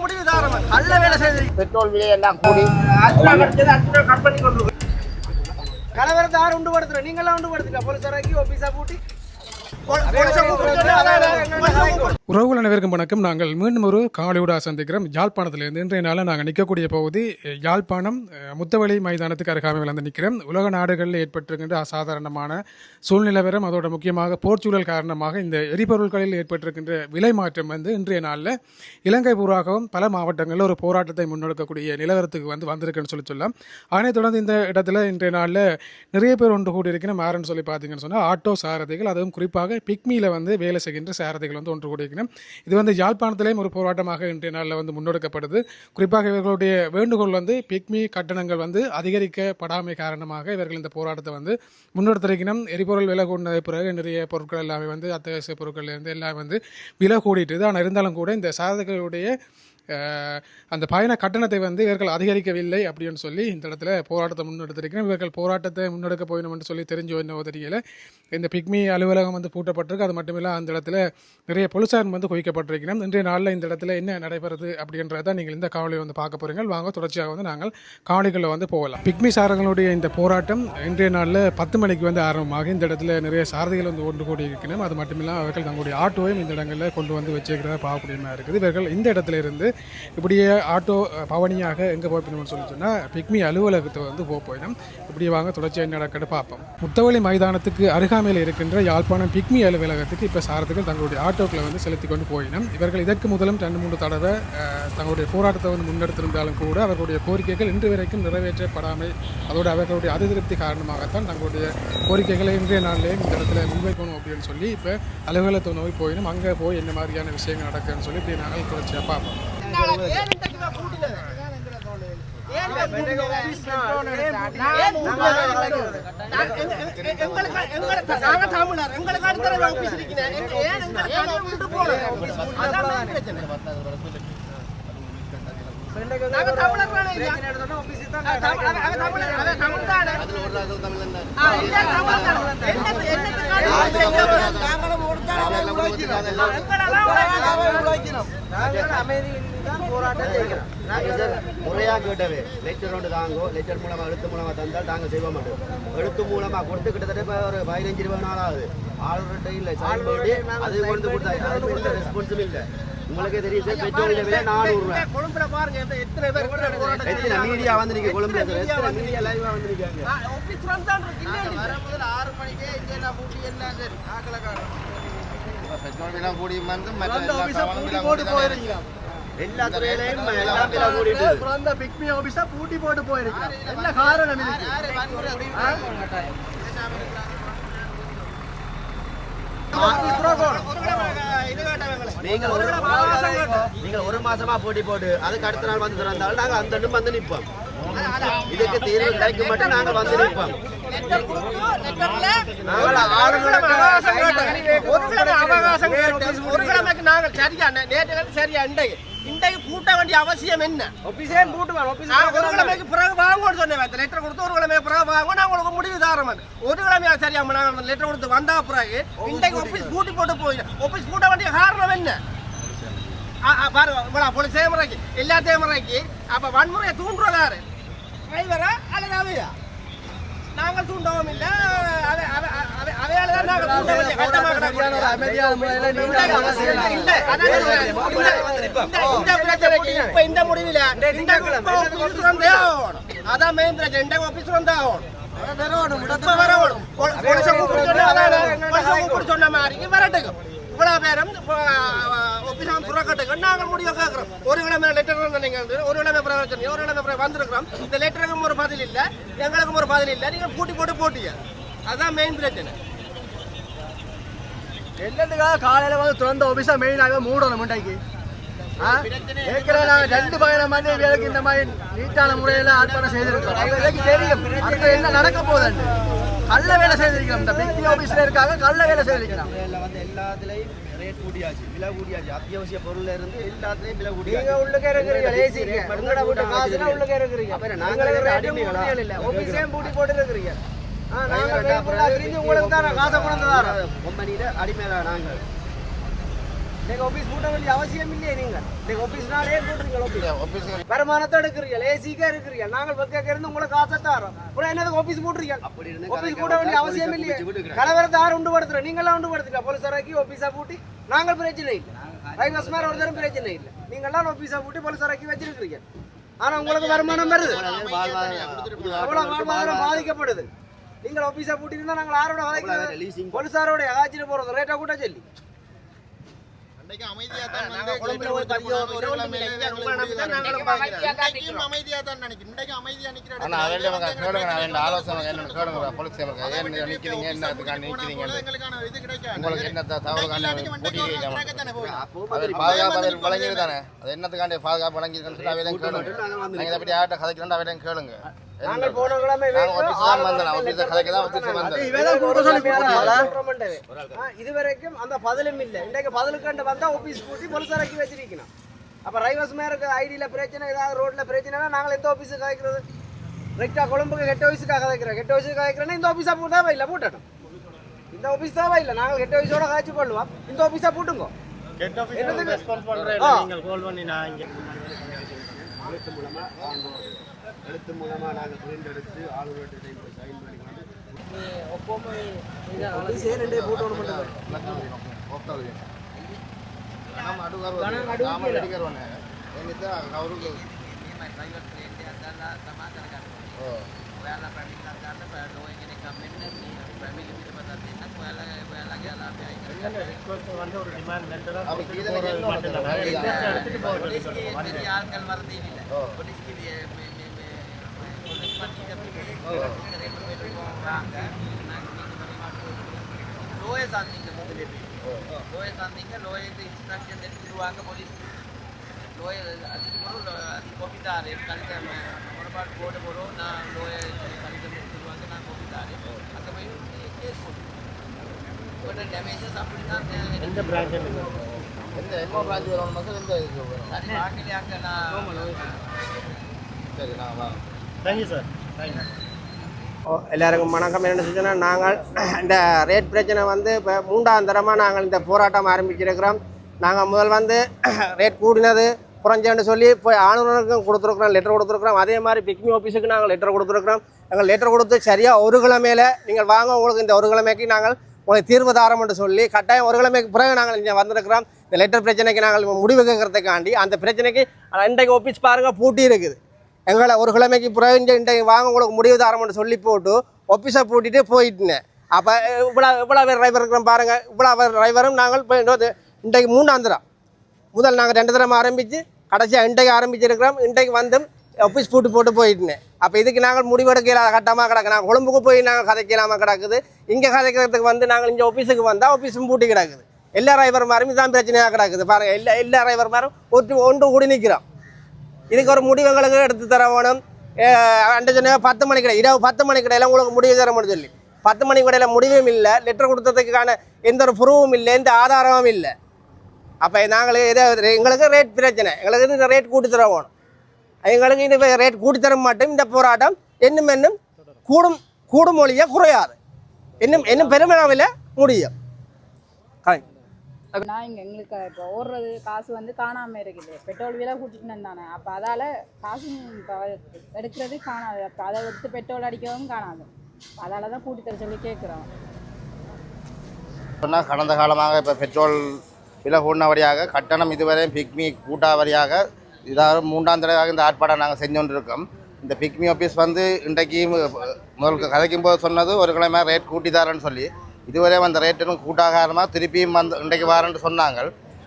முடிவு தாரமா நல்ல வேலை செய்து பெட்ரோல் விலை எல்லாம் கூடி கலவரத்தை யார் உண்டு படுத்துற நீங்களாம் உண்டு படுத்துட்டா போலீசாராக்கி ஆபீஸா பூட்டி உறவுகள் அனைவருக்கும் வணக்கம். நாங்கள் மீண்டும் ஒரு காலையூடா சந்திக்கிறோம். யாழ்ப்பாணத்திலிருந்து இன்றைய நாளில் நாங்கள் நிற்கக்கூடிய பகுதி யாழ்ப்பாணம் முத்தவழி மைதானத்துக்கு அருகாமையில் வந்து நிற்கிறோம். உலக நாடுகளில் ஏற்பட்டிருக்கின்ற அசாதாரணமான சூழ்நிலவரம், அதோட முக்கியமாக போர்ச்சூழல் காரணமாக இந்த எரிபொருட்களில் ஏற்பட்டிருக்கின்ற விலை மாற்றம் வந்து இன்றைய நாளில் இலங்கை பூராகவும் பல மாவட்டங்களில் ஒரு போராட்டத்தை முன்னெடுக்கக்கூடிய நிலவரத்துக்கு வந்திருக்குன்னு சொல்லலாம். அதனைத் தொடர்ந்து இந்த இடத்துல இன்றைய நாளில் நிறைய பேர் ஒன்று கூடி இருக்கணும். யாருன்னு சொல்லி பார்த்தீங்கன்னு சொன்னால் ஆட்டோ சாரதிகள், அதுவும் குறிப்பாக பிக்மியில் வந்து வேலை செய்கின்ற சாரதிகள் வந்து ஒன்று கூடியிருக்கணும். இது வந்து யாழ்ப்பாணத்திலேயும் ஒரு போராட்டமாக இன்றைய நாளில் வந்து முன்னெடுக்கப்படுது. குறிப்பாக இவர்களுடைய வேண்டுகோள் வந்து பிக்மி கட்டணங்கள் வந்து அதிகரிக்கப்படாமை காரணமாக இவர்கள் இந்த போராட்டத்தை வந்து முன்னெடுத்திருக்கணும். எரிபொருள் விலை கூடினது பிறகு நிறைய பொருட்கள் எல்லாமே வந்து அத்தியாவசிய பொருட்கள் இருந்து எல்லாம் வந்து விலை கூடிட்டுது. ஆனால் இருந்தாலும் கூட இந்த சாரதிகளுடைய அந்த பயண கட்டணத்தை வந்து இவர்கள் அதிகரிக்கவில்லை அப்படின்னு சொல்லி இந்த இடத்துல போராட்டத்தை முன்னெடுத்திருக்கிறோம். இவர்கள் போராட்டத்தை முன்னெடுக்க போயிடும் என்று சொல்லி தெரிஞ்சு என்ன தெரியல. இந்த பிக்மி அலுவலகம் வந்து பூட்டப்பட்டிருக்கு. அது மட்டுமில்லை அந்த இடத்துல நிறைய போலீசார் வந்து குவிக்கப்பட்டிருக்கிறோம். இன்றைய நாளில் இந்த இடத்துல என்ன நடைபெறுது அப்படின்றத நீங்கள் இந்த காவலியை வந்து பார்க்க போகிறீங்க. வாங்க தொடர்ச்சியாக வந்து நாங்கள் காவலிகளில் வந்து போகலாம். பிக்மி சாரங்களுடைய இந்த போராட்டம் இன்றைய நாளில் 10 மணிக்கு வந்து ஆரம்பமாக இந்த இடத்துல நிறைய சாரதிகள் வந்து ஒன்று கூடி இருக்கணும். அது மட்டுமில்லாமல் அவர்கள் தங்களுடைய ஆட்டோவையும் இந்த இடங்களில் கொண்டு வந்து வச்சுக்கிறதா பார்க்கக்கூடிய மாதிரி இருக்குது. இவர்கள் இந்த இடத்துல இருந்து இப்படியே ஆட்டோ பவனியாக எங்கே போய்ப்போம்னு சொல்லி சொன்னால் பிக்மி அலுவலகத்தை வந்து போயிடும். இப்படியே வாங்க தொடர்ச்சியாக என்ன நடக்குன்னு பார்ப்போம். முத்தவழி மைதானத்துக்கு அருகாமையில் இருக்கின்ற யாழ்ப்பாணம் பிக்மி அலுவலகத்துக்கு இப்போ சாரதிகள் தங்களுடைய ஆட்டோக்களை வந்து செலுத்தி கொண்டு போயிடும். இவர்கள் இதற்கு முதலும் 2-3 தடவை தங்களுடைய போராட்டத்தை வந்து முன்னெடுத்திருந்தாலும் கூட அவர்களுடைய கோரிக்கைகள் இன்று வரைக்கும் நிறைவேற்றப்படாமல், அதோடு அவர்களுடைய அதிருப்தி காரணமாகத்தான் தங்களுடைய கோரிக்கைகளை இன்றைய நாளிலே இந்த இடத்துல முன்வைக்கணும் அப்படின்னு சொல்லி இப்போ அலுவலகத்தை நோக்கி போயிடும். அங்கே போய் என்ன மாதிரியான விஷயங்கள் நடக்குதுன்னு சொல்லி இப்படி நாங்கள் தொடர்ச்சியாக பார்ப்போம். முறையா கேட்டவே லெட்டர் ஒன்று தாங்கோ, லெட்டர் மூலமா எழுத்து மூலமா தந்தால் தாங்க செய்ய மாட்டோம். எழுத்து மூலமா கொடுத்து கிட்டத்தட்ட ஒரு 15-20 நாள் ஆகுது. ஆளுநர்கிட்ட இல்லை சால்படி அது கொண்டு கொடுத்தாங்க. எந்த ரெஸ்பான்ஸும் இல்லை. உங்களுக்கே தெரியும் சார், பெட்ரோல் விலை 400 ரூபாய். கொழும்புல பாருங்க எத்தனை பேர் எத்தனை மீடியா வந்திருக்கு கொழும்புல, எத்தனை மீடியா லைவா வந்திருக்காங்க. ஆபீஸ் வந்தான் வரமுதல் 6 மணிக்கே இங்க பூட்டி எல்லாம் சரி ஆக்கலக்கார பெட்ரோல் விலை கூடி வந்து மற்ற போட்டு போயிருக்கீங்க. எல்லா துறையிலையும் எல்லாம் விலை கூடிட்டு அந்த பிக்மி ஆபீஸா பூட்டி போட்டு போயிருக்கீங்க. என்ன காரணம் இதுக்கு? நீங்க ஒரு மாசமா போட்டி போட்டு அதுக்கு அடுத்த நாள் வந்து திறந்தாலும் நாங்க அந்த வந்து நிற்போம். இதுக்கு தீர்வு கிடைக்கும் மட்டும் நாங்க வந்து நிற்போம். இன்றைக்கு பூட்ட வேண்டிய அவசியம் என்ன? ஒரு கிழமைக்கு பிறகு வாங்கன்னு சொன்னேன். லெட்டர் கொடுத்து ஒரு கிழமை பிறகு வாங்க, நான் உங்களுக்கு முடிவு தாரேன். ஒரு கிழமையா சரியா நாங்கள் லெட்டர் கொடுத்து வந்தா பிறகு இன்றைக்கு ஆபீஸ் பூட்டி போட்டு போயிடும். ஆபீஸ் பூட்ட வேண்டிய காரணம் என்ன? பாருங்க போலீஸ் செயல்முறைக்கு எல்லா செயல்முறைக்கு அப்ப வன்முறையை தூண்டுறாரு டிரைவரா அல்லது அவையா? நாங்கள் தூண்டவும் இல்லை. இந்த முடிவில் அதான் மெயின் பிரச்சனை. இந்த ஆபீஸ் வந்தா சொன்ன மாதிரி வரட்டுக்கும் இவ்வளவு பேரும் துறக்கட்டுக்கு நாங்கள் முடிவு கேட்கிறோம். ஒரு கிழமை லெட்டர் ஒரு கிழமை ஒரு கிழமை வந்திருக்கிறோம். இந்த லெட்டருக்கும் ஒரு பதில் இல்லை, எங்களுக்கும் ஒரு பதில் இல்லை. நீங்க பூட்டி போட்டு போட்டீங்க. அதுதான் மெயின் பிரச்சனை. என்னதுக்காக காலையில வந்து திறந்த ஆபீஸா மெயினாக மூடணும் முண்டைக்கு. ஏற்கனவே நாங்கள் 2 பயணம் பண்ணி வேலைக்கு இந்த மாதிரி நீட்டான முறையில ஆர்ப்பாட்டம் செய்திருக்கிறோம். எங்களுக்கு தெரியும் அடுத்து என்ன நடக்க போகுதுன்னு. கள்ள வேலை செய்திருக்கிறோம். இந்த பிக்மி ஆபீஸ்ல இருக்காங்க, கள்ள வேலை செய்திருக்கிறோம். வந்து எல்லாத்துலயும் ரேட் கூடியாச்சு, விலை கூடியாச்சு. அத்தியாவசிய பொருள்ல இருந்து எல்லாத்துலயும் விலை கூடியாச்சு. நீங்க உள்ளுக்கு இருக்கிறீங்க, ஏசிங்க உங்களோட வீட்டு காசுனா உள்ளுக்கு இருக்கிறீங்க. அப்புறம் நாங்க அடிமைகளா இல்ல ஆபீஸையும் பூட்டி போட்டு இருக்கிறீங்க. நாங்க உங்களுக்கு தான் காசை கொண்டு தரோம். கம்பெனியில அடிமையா நாங்கள் நீங்க ஆபீஸ் பூட்ட வேண்டிய அவசியம் இல்லையே நீங்க ஆபீஸ்னாலே போட்டுறீங்க ஆபீஸ் வருமானத்தை எடுக்கிறீங்க ஏசிக்கா இருக்கிறீங்க நாங்கள் வெக்க இருந்து உங்களுக்கு காசை தரோம் அப்புறம் என்னது ஆபீஸ் போட்டுறீங்க ஆபீஸ் பூட்ட வேண்டிய அவசியம் இல்லையே கலவரத்தை யார் உண்டு படுத்துற நீங்களாம் உண்டு படுத்துட்டா போலீஸாராக்கி ஆபீஸா பூட்டி நாங்கள் பிரச்சனை இல்லை ரைவர்ஸ் மேல ஒரு தரம் பிரச்சனை இல்லை நீங்களாம் ஆபீஸா பூட்டி போலீஸாராக்கி வச்சிருக்கிறீங்க ஆனா உங்களுக்கு வருமானம் வருது அவ்வளவு வாழ்வாதாரம் பாதிக்கப்படுது நீங்கள் ஆபீஸா பூட்டிருந்தா நாங்கள் யாரோட கதைக்கிறது போலீஸாரோட ஆச்சிட்டு போறது ரேட்டா கூட்ட சொல்லி நாங்கள் போன கிழமை இதுவரைக்கும் அந்த பதிலும் இல்லை இன்றைக்கு பதிலுக்கு வந்தா ஆபீஸ் கூட்டி போலீஸாராக்கி வச்சிருக்கணும் அப்ப ரைவர்ஸ் மேருக்கு ஐடியில பிரச்சனை ஏதாவது ரோட்ல பிரச்சனைனா நாங்கள் எந்த ஆபீஸுக்கு கதைக்கிறது ரெக்டா கொழும்புக்கு ஹெட் ஆஃபீஸுக்காக கதைக்கிறோம் ஹெட் ஆஃபீஸுக்கு கதைக்கிறேன்னா இந்த ஆபீஸா தேவை இல்லை பூட்டட்டும் இந்த ஆபீஸ் தேவை இல்லை நாங்கள் ஹெட் ஆஃபீஸோட காய்ச்சி கொள்ளுவோம் இந்த ஆபீஸா பூட்டுங்க எழுத்து மூலமா நாங்கள் பிரிண்ட் எடுத்து ஆளுநர்கிட்ட சைன் பண்ணி லோயர் சாந்திங்க லோயர் இன்ஸ்ட்ரக்ஷன் எடுத்துருவாங்க போலீஸ் லோயர் அதுக்கு கோபிதாரு கழித்த முறைப்பாடு போட்டு போகிறோம் நான் லோயர் கழித்த எடுத்துருவாங்க நான் கோபிதாரு அங்கே போய் கேஸ் போட்டு டேமேஜஸ் அப்படி தான் எந்த பிரான்ச் எந்த எம்ஓ பிரான்ச் வரும் மக்கள் எந்த சரி வாக்கிலே அங்கே நான் சரி நான் வா தேங்க்யூ சார் தேங்க்யூ எல்லாருக்கும் வணக்கம். என்ன செஞ்சோன்னா நாங்கள் இந்த ரேட் பிரச்சனை வந்து இப்போ 3ஆம் தரமாக நாங்கள் இந்த போராட்டம் ஆரம்பிச்சிருக்கிறோம். நாங்கள் முதல் வந்து ரேட் கூடினது குறைஞ்சேன்னு சொல்லி போய் ஆளுநருக்கும் கொடுத்துருக்குறோம், லெட்டர் கொடுத்துருக்குறோம். அதே மாதிரி பிக்மி ஆஃபீஸுக்கு நாங்கள் லெட்டர் கொடுத்துருக்குறோம். நாங்கள் லெட்டர் கொடுத்து சரியாக ஒரு கிழமையில் நீங்கள் வாங்க உங்களுக்கு இந்த ஒரு கிழமைக்கு நாங்கள் உங்களுக்கு தீர்வு தாரம் என்று சொல்லி கட்டாயம் ஒரு கிழமைக்கு பிறகு நாங்கள் இங்கே வந்திருக்கிறோம். இந்த லெட்டர் பிரச்சனைக்கு நாங்கள் முடிவு கேட்கறதுக்காண்டி அந்த பிரச்சனைக்கு இன்றைக்கு ஆஃபீஸ் பாருங்கள் பூட்டி இருக்குது. எங்களை ஒரு கிழமைக்கு பிறகு இன்றைக்கு வாங்க உங்களுக்கு முடிவு தாரம்னு சொல்லி போட்டு ஆஃபீஸை பூட்டிட்டு போயிட்டேன். அப்போ இவ்வளோ டிரைவர் இருக்கிறோம் பாருங்கள். இவ்வளோ டிரைவரும் நாங்கள் இப்போ இன்றைக்கு 3ஆம் தரம் முதல் நாங்கள் 2 தரம் ஆரம்பித்து கடைசியாக இன்றைக்கு ஆரம்பிச்சிருக்கிறோம். இன்றைக்கு வந்து ஆஃபீஸ் பூட்டு போட்டு போயிட்டேன். அப்போ இதுக்கு நாங்கள் முடிவெடுக்கலாம் கட்டமாக கிடக்கு. நாங்கள் கொழும்புக்கு போய் நாங்கள் கதைக்கலாமல் கிடக்குது. இங்கே கதைக்கிறதுக்கு வந்து நாங்கள் இங்கே ஆஃபீஸுக்கு வந்தால் ஆஃபீஸும் பூட்டி கிடக்குது. எல்லா டிரைவர் மாதிரும் இதுதான் பிரச்சனையாக கிடக்குது பாருங்கள். எல்லா டிரைவர் மாதிரும் ஒன்று கூடி நிற்கிறோம். இதுக்கு ஒரு முடிவு எங்களுக்கு எடுத்து தர வேணும். சொன்ன 10 மணி கிடையாது, இரவு 10 மணி கிடையில உங்களுக்கு முடிவு தரணும்னு சொல்லி 10 மணி கடையில் முடிவும் இல்லை, லெட்டர் கொடுத்ததுக்கான எந்த ஒரு ப்ரூவும் இல்லை, எந்த ஆதாரமும் இல்லை. அப்போ நாங்கள் எங்களுக்கு ரேட் பிரச்சனை, எங்களுக்கு இந்த ரேட் கூட்டி தர வேணும். எங்களுக்கு இந்த ரேட் கூட்டி தர மாட்டோம். இந்த போராட்டம் இன்னும் கூடும் மொழியாக குறையாது, இன்னும் பெருமளவில் முடியும். நான் இங்கே எங்களுக்கு இப்போ ஓடுறது காசு வந்து காணாமல் இருக்குது. பெட்ரோல் விலை கூட்டிட்டு தானே, அப்போ அதால் காசு எடுக்கிறது காணாது. அப்போ அதை எடுத்து பெட்ரோல் அடிக்கவும் காணாது. அதால் தான் கூட்டி தர சொல்லி கேட்குறோம். சொன்னால் கடந்த காலமாக இப்போ பெட்ரோல் விலை கூடினபடியாக கட்டணம் இதுவரை பிக்மி கூட்டாவரியாக இதாக 3ஆம் தடவையாக இந்த ஆர்ப்பாட்டம் நாங்கள் செஞ்சு கொண்டிருக்கோம். இந்த பிக்மி ஆஃபீஸ் வந்து இன்றைக்கு முதல் கதைக்கும் போது சொன்னது ஒரு கிழமை ரேட் கூட்டி தரேன்னு சொல்லி, இதுவரை அந்த ரேட்டும் கூட்டாகாரமாக திருப்பியும் வந்து இன்றைக்கு வரேன்னு சொன்னாங்க.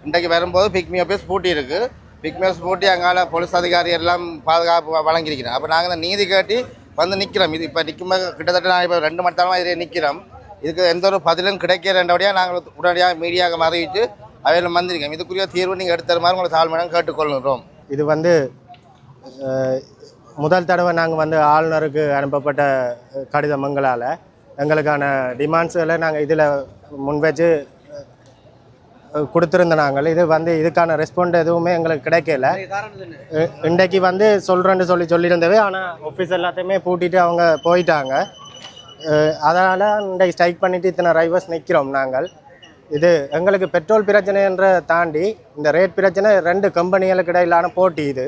இன்றைக்கு வரும்போது பிக்மி ஆஃபீஸ் பூட்டி இருக்குது. பிக்மி ஆஃபீஸ் பூட்டி அங்கால போலீஸ் அதிகாரி எல்லாம் பாதுகாப்பு வழங்கியிருக்கிறோம். அப்போ நாங்கள் இந்த நீதி கேட்டி வந்து நிற்கிறோம். இது இப்போ நிற்கும்போது கிட்டத்தட்ட நான் இப்போ 2 மணி நேரமாக இதில் நிற்கிறோம். இதுக்கு எந்த ஒரு பதிலும் கிடைக்கிறபடியாக நாங்கள் உடனடியாக மீடியாவுக்கு அறிவித்து அவையில் வந்திருக்கோம். இதுக்குரிய தீர்வு நீங்கள் எடுத்து தருமாறு உங்களை தாழ்மையாக கேட்டுக்கொள்கிறோம். இது வந்து முதல் தடவை நாங்கள் வந்து ஆளுநருக்கு அனுப்பப்பட்ட கடிதமங்களால் எங்களுக்கான டிமாண்ட்ஸுகளை நாங்கள் இதில் முன்வச்சு கொடுத்துருந்த நாங்கள். இது வந்து இதுக்கான ரெஸ்பாண்ட் எதுவுமே எங்களுக்கு கிடைக்கல. இன்றைக்கு வந்து சொல்கிறேன்னு சொல்லியிருந்தவே, ஆனால் ஆஃபீஸ் எல்லாத்தையுமே பூட்டிட்டு அவங்க போயிட்டாங்க. அதனால் இன்றைக்கு ஸ்ட்ரைக் பண்ணிவிட்டு இத்தனை டிரைவர்ஸ் நிற்கிறோம். நாங்கள் இது எங்களுக்கு பெட்ரோல் பிரச்சனைன்ற தாண்டி இந்த ரேட் பிரச்சனை 2 கம்பெனிகளுக்கு இடையிலான போட்டி. இது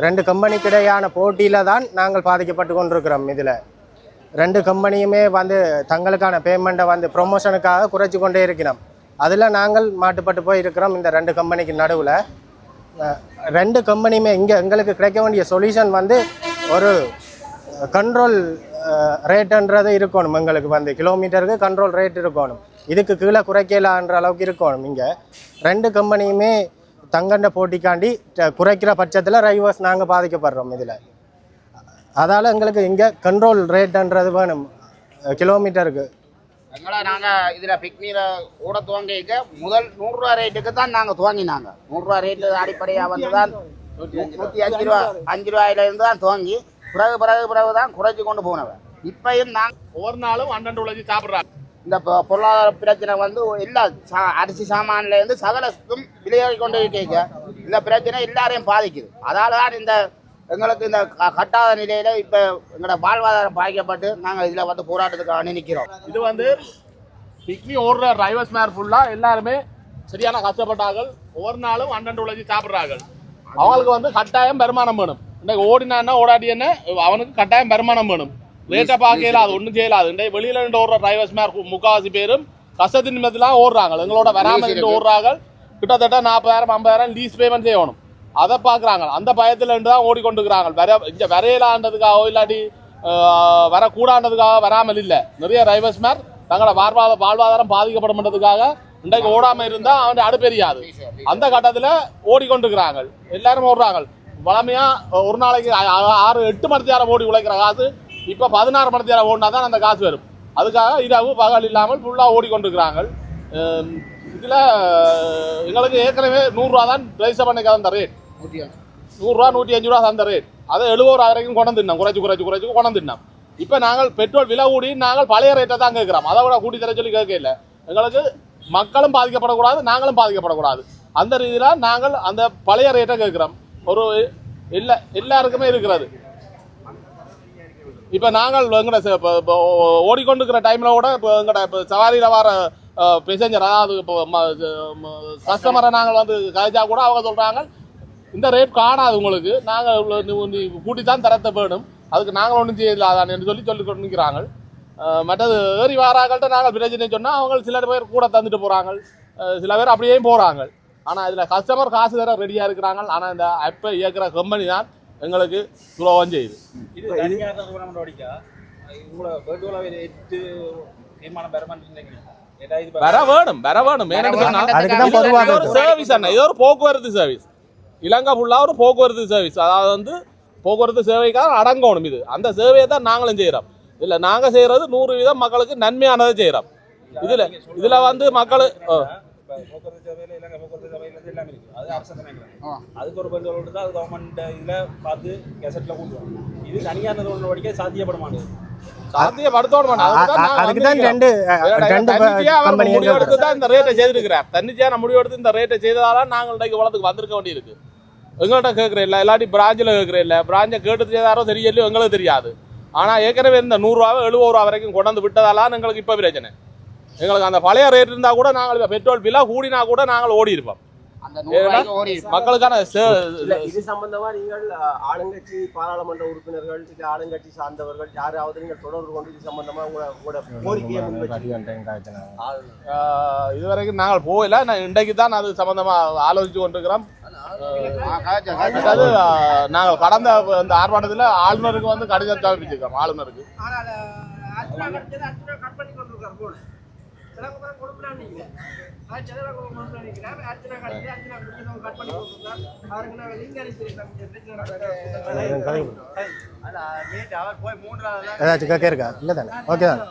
2 கம்பெனிக்கு இடையான போட்டியில் தான் நாங்கள் பாதிக்கப்பட்டு கொண்டிருக்கிறோம். இதில் 2 கம்பெனியுமே வந்து தங்களுக்கான பேமெண்ட்டை வந்து ப்ரொமோஷனுக்காக குறைச்சி கொண்டே இருக்கிறோம். அதில் நாங்கள் மாட்டுப்பட்டு போய் இருக்கிறோம். இந்த 2 கம்பெனிக்கு நடுவில் 2 கம்பெனியுமே இங்கே எங்களுக்கு கிடைக்க வேண்டிய சொல்யூஷன் வந்து ஒரு கண்ட்ரோல் ரேட்டுன்றது இருக்கணும். எங்களுக்கு வந்து கிலோமீட்டருக்கு கண்ட்ரோல் ரேட் இருக்கணும். இதுக்கு கீழே குறைக்கலான்ற அளவுக்கு இருக்கணும். இங்கே 2 கம்பெனியுமே தங்கண்ட போட்டிக்காண்டி குறைக்கிற பட்சத்தில் டிரைவர்ஸ் நாங்கள் பாதிக்கப்படுறோம் இதில். அதால் எங்களுக்கு இங்கே கண்ட்ரோல் ரேட்டுன்றது வேணும் கிலோமீட்டருக்கு. எங்களை நாங்கள் இதில் பிக்னியில் ஓட துவங்கிக்க முதல் 100 ரூபா ரேட்டுக்கு தான் நாங்கள் துவங்கினாங்க. 100 ரூபா ரேட்டு அடிப்படையாக வந்து தான் 105 ரூபா 5 ரூபாயிலேருந்து தான் துவங்கி பிறகு தான் குறைச்சி கொண்டு போனவன். இப்பயும் நாங்கள் ஒவ்வொரு நாளும் 12 உழைச்சி சாப்பிட்றாங்க. இந்த பொருளாதார பிரச்சனை வந்து எல்லா அரிசி சாமான்லேருந்து சகலத்துக்கும் விலையாகி கொண்டு இருக்க இந்த பிரச்சனை எல்லாரையும் பாதிக்குது. அதால் தான் இந்த எங்களுக்கு இந்த கட்டாத நிலையில் இப்போ எங்களோட வாழ்வாதாரம் பாதிக்கப்பட்டு நாங்கள் இதில் வந்து போராட்டத்துக்கு நிற்கிறோம். இது வந்து பிக்னி ஓடுற டிரைவர்ஸ் மேர் ஃபுல்லாக எல்லாருமே சரியான கஷ்டப்பட்டார்கள். ஒவ்வொரு நாளும் 12 உழைச்சி சாப்பிட்றார்கள். அவங்களுக்கு வந்து கட்டாயம் வருமானம் வேணும். இன்னைக்கு ஓடினா ஓடாடி என்ன அவனுக்கு கட்டாயம் வருமானம் வேணும். ரேட்டை பார்க்க இயலாது, ஒன்றும் செய்யலாது. இன்றைய வெளியில் நின்று ஓடுற டிரைவர்ஸ் மேர் முக்கால்வாசி பேரும் கஷ்டத்தின் நிமிடத்தில் ஓடுறாங்க. எங்களோட வராமல் நின்று ஓடுறாங்க. கிட்டத்தட்ட 40,000 50,000 லீஸ் பேமெண்ட் செய்யணும். அதை பார்க்குறாங்க. அந்த பயத்தில் இருந்து தான் ஓடிக்கொண்டுக்கிறாங்க. இங்கே வரையலான்றதுக்காகவோ இல்லாட்டி வரக்கூடாதுக்காக வராமல் இல்லை. நிறைய டிரைவர்ஸ் மேர் தங்களோட வாழ்வாதாரம் பாதிக்கப்படும்ன்றதுக்காக இன்றைக்கு ஓடாமல் இருந்தால் அவன் அடுப்பெரியாது. அந்த கட்டத்தில் ஓடிக்கொண்டுக்கிறாங்க. எல்லாரும் ஓடுறாங்க. வளமையாக ஒரு நாளைக்கு 6-8 மணி நேரம் ஓடி உழைக்கிற காசு இப்போ 16 மணி நேரம் ஓடினா தான் அந்த காசு வரும். அதுக்காக இரவு பகல் இல்லாமல் ஃபுல்லாக ஓடிக்கொண்டிருக்கிறாங்க. இதில் எங்களுக்கு ஏற்கனவே 100 ரூபா தான் ரைஸ் பண்ணிக்க அந்த ரேட். 100 ரூபா 105 ரூபா அந்த ரேட். அதை 70 ரூபா வரைக்கும் கொண்டு தின்னோம். குறைச்சி கொண்டு தின்னோம். இப்போ நாங்கள் பெட்ரோல் விலை கூடி நாங்கள் பழைய ரேட்டை தான் கேட்குறோம். அதை விட கூட்டி தர சொல்லி கேட்க இல்லை. எங்களுக்கு மக்களும் பாதிக்கப்படக்கூடாது, நாங்களும் பாதிக்கப்படக்கூடாது. அந்த ரீதியில் நாங்கள் அந்த பழைய ரேட்டை கேட்குறோம். ஒரு எல்லாருக்குமே இருக்கிறது. இப்போ நாங்கள் எங்கட ஓடிக்கொண்டிருக்கிற டைமில் கூட இப்போ எங்கட சவாரியில் வர பேசஞ்சர் அதாவது இப்போ கஸ்டமரை நாங்கள் வந்து கழிச்சா கூட அவங்க சொல்கிறாங்க இந்த ரேட் காணாது உங்களுக்கு, நாங்கள் கூட்டி தான் தரத்தை வேணும், அதுக்கு நாங்கள் ஒன்றும் செய்யலாதான் என்று சொல்லி கொண்டு நிற்கிறாங்க. மற்றது ஏறி வாராங்கள்ட்ட நாங்கள் பிரச்சனை சொன்னால் அவங்க சில பேர் கூட தந்துட்டு போகிறாங்க, சில பேர் அப்படியே போகிறாங்க. ஆனால் இதில் கஸ்டமர் காசு தர ரெடியாக இருக்கிறாங்க. ஆனால் இந்த ஆப்பை இயக்குற கம்பெனி தான் எங்களுக்கு துரோகம் செய்யுது. வர வேணும். சர்வீஸ் அண்ணா, இது ஒரு போக்குவரத்து சர்வீஸ். இலங்கை ஃபுல்லாக ஒரு போக்குவரத்து சர்வீஸ். அதாவது வந்து போக்குவரத்து சேவைக்காக அடங்கணும். இது அந்த சேவையை தான் நாங்களும் செய்கிறோம். இல்லை நாங்கள் செய்கிறது 100% மக்களுக்கு நன்மையானதை செய்கிறோம். இதில் வந்து மக்கள் போக்குவரத்து சேவையில் இலங்கை போக்குவரத்து சபையிலேருந்து எல்லாமே இருக்குது. அது அரசாங்கம் அதுக்கு ஒரு பெண்கள் தான் அது கவர்மெண்ட் இதில் பார்த்து கெசட்டில் கொண்டு வரும். இது தனியார் நிறுவனம் படிக்க சாத்தியப்படுமானது முடிவெடுத்து தான் இந்த ரேட்டை செய்திருக்கிறார். தன்னிச்சையான முடிவெடுத்து இந்த ரேட்டை செய்ததால நாங்கள் இன்றைக்கு வளத்துக்கு வந்திருக்க வேண்டியிருக்கு. எங்கள்கிட்ட கேட்குறேன் இல்லை, இல்லாட்டி பிராஞ்சில் கேட்குறேன் இல்லை, பிராஞ்சை கேட்டு செய்தாரோ தெரியலையோ எங்களுக்கு தெரியாது. ஆனால் ஏற்கனவே இந்த 100 ரூபா 70 ரூபா வரைக்கும் கொண்டாந்து விட்டதாலாம் எங்களுக்கு இப்போ பிரச்சனை. எங்களுக்கு அந்த பழைய ரேட் இருந்தால் கூட நாங்கள் இப்போ பெட்ரோல் விலை கூடினா கூட நாங்கள் ஓடி இருப்போம். மக்களுக்கான இது சம்பந்தமா நீங்கள் ஆளுங்கட்சி பாராளுமன்ற உறுப்பினர்கள் இல்லை ஆளுங்கட்சி சார்ந்தவர்கள் யாராவது நீங்கள் தொடர்பு கொண்டு இது சம்பந்தமா உங்களோட கோரிக்கையை இதுவரைக்கும் நாங்கள் போகல. இன்றைக்கு தான் அது சம்பந்தமா ஆலோசித்து கொண்டிருக்கிறோம். நாங்கள் கடந்த இந்த ஆர்ப்பாட்டத்தில் ஆளுநருக்கு வந்து கடிதம் சமர்ப்பிச்சிருக்கோம். ஆளுநருக்கு ஏதாச்சும் கேட்க இருக்கா இல்லை தானே? ஓகே தான்.